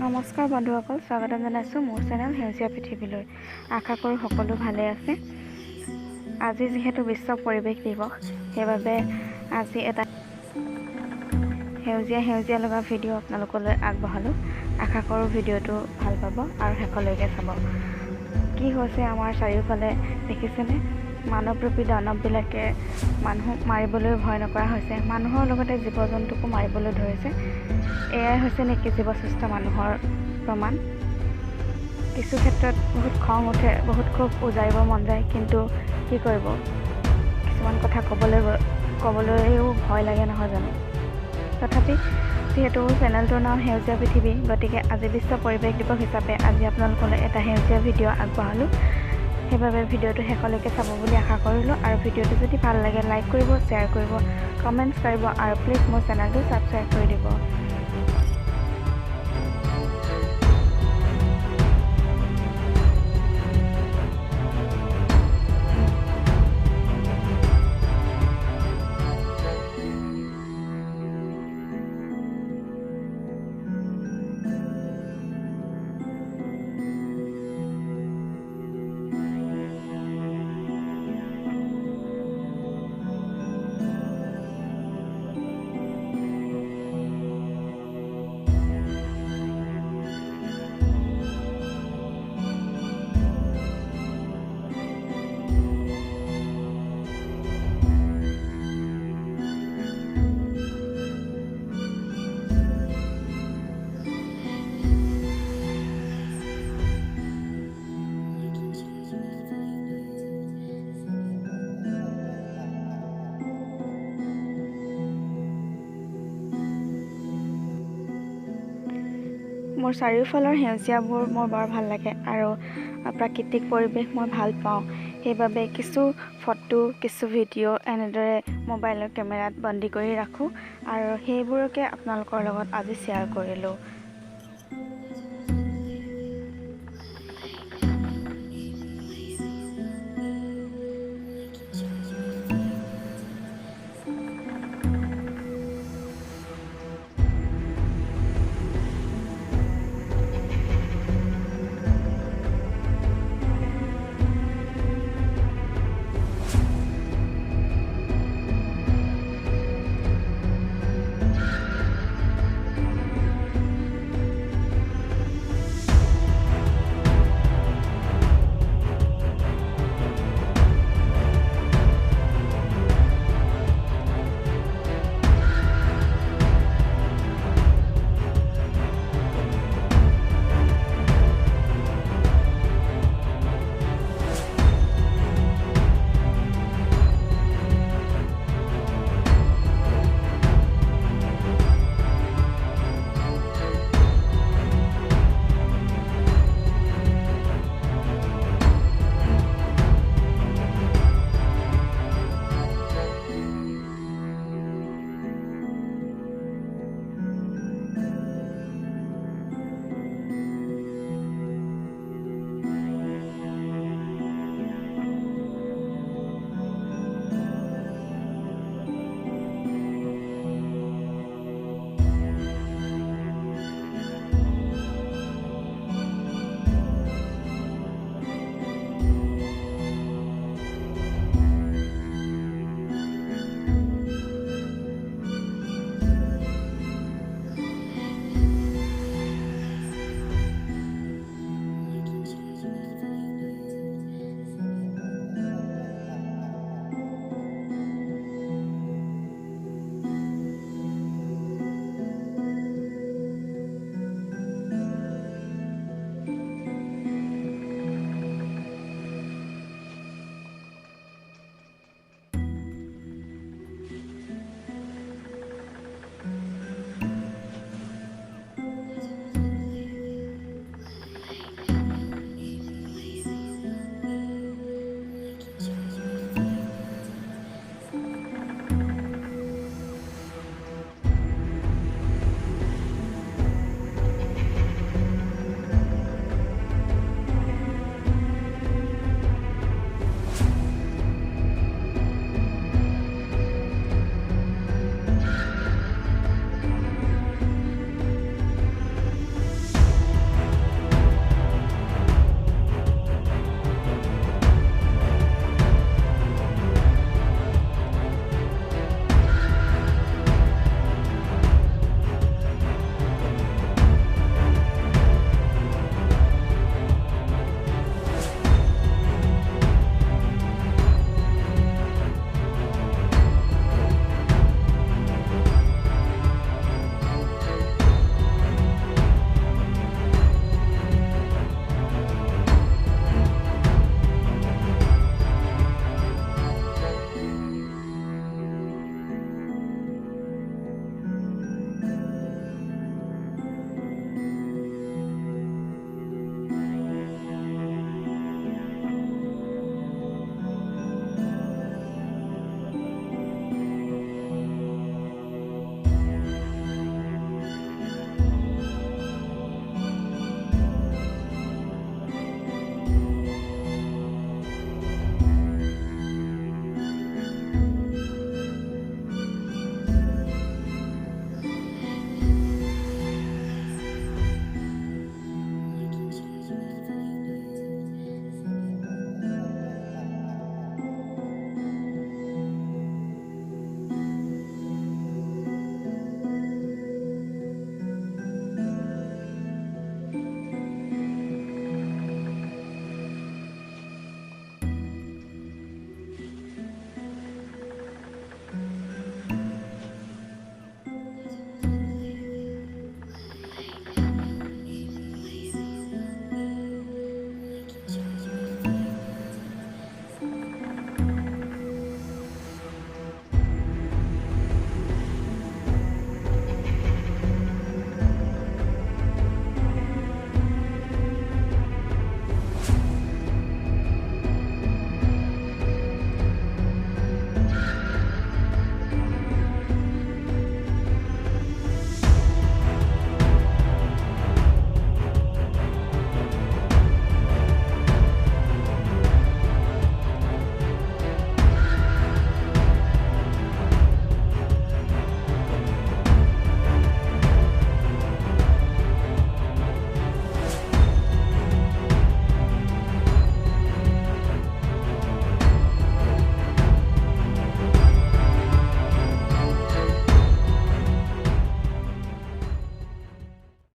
নমস্কাৰ বন্ধুসকল, স্বাগতম জনাইছোঁ মোৰ চেনেল সেউজীয়া পৃথিৱীলৈ। আশা কৰোঁ সকলো ভালে আছে। আজি যিহেতু বিশ্ব পৰিৱেশ দিৱস, সেইবাবে আজি এটা সেউজীয়া লগা ভিডিঅ' আপোনালোকলৈ আগবঢ়ালোঁ। আশা কৰোঁ ভিডিঅ'টো ভাল পাব আৰু শেষলৈকে চাব। কি হৈছে আমাৰ চাৰিওফালে দেখিছেনে? মানৱৰূপী দানৱবিলাকে মানুহক মাৰিবলৈ ভয় নকৰা হৈছে। মানুহৰ লগতে জীৱ জন্তুকো মাৰিবলৈ ধৰিছে। এয়াই হৈছে নেকি জীৱশ্ৰেষ্ঠ মানুহৰ প্ৰমাণ? কিছু ক্ষেত্ৰত বহুত খং উঠে, বহুত ক্ষোভ উজাৰিব মন যায়, কিন্তু কি কৰিব, কিছুমান কথা ক'বলৈও ভয় লাগে নহয় জানো। তথাপি যিহেতু চেনেলটোৰ নাম সেউজীয়া পৃথিৱী, গতিকে আজি বিশ্ব পৰিৱেশ দিৱস হিচাপে আজি আপোনালোকলৈ এটা সেউজীয়া ভিডিঅ' আগবঢ়ালোঁ। সেইবাবে ভিডিঅ'টো শেষলৈকে চাব বুলি আশা কৰিলোঁ। আৰু ভিডিঅ'টো যদি ভাল লাগে লাইক কৰিব, শ্বেয়াৰ কৰিব, কমেণ্টছ কৰিব আৰু প্লিজ মোৰ চেনেলটো ছাবস্ক্ৰাইব কৰি দিব। মোৰ চাৰিওফালৰ সেউজীয়াবোৰ মোৰ বৰ ভাল লাগে আৰু প্ৰাকৃতিক পৰিৱেশ মই ভাল পাওঁ। সেইবাবে কিছু ফটো, কিছু ভিডিঅ' এনেদৰে মোবাইলৰ কেমেৰাত বন্দী কৰি ৰাখোঁ আৰু সেইবোৰকে আপোনালোকৰ লগত আজি শ্বেয়াৰ কৰিলোঁ।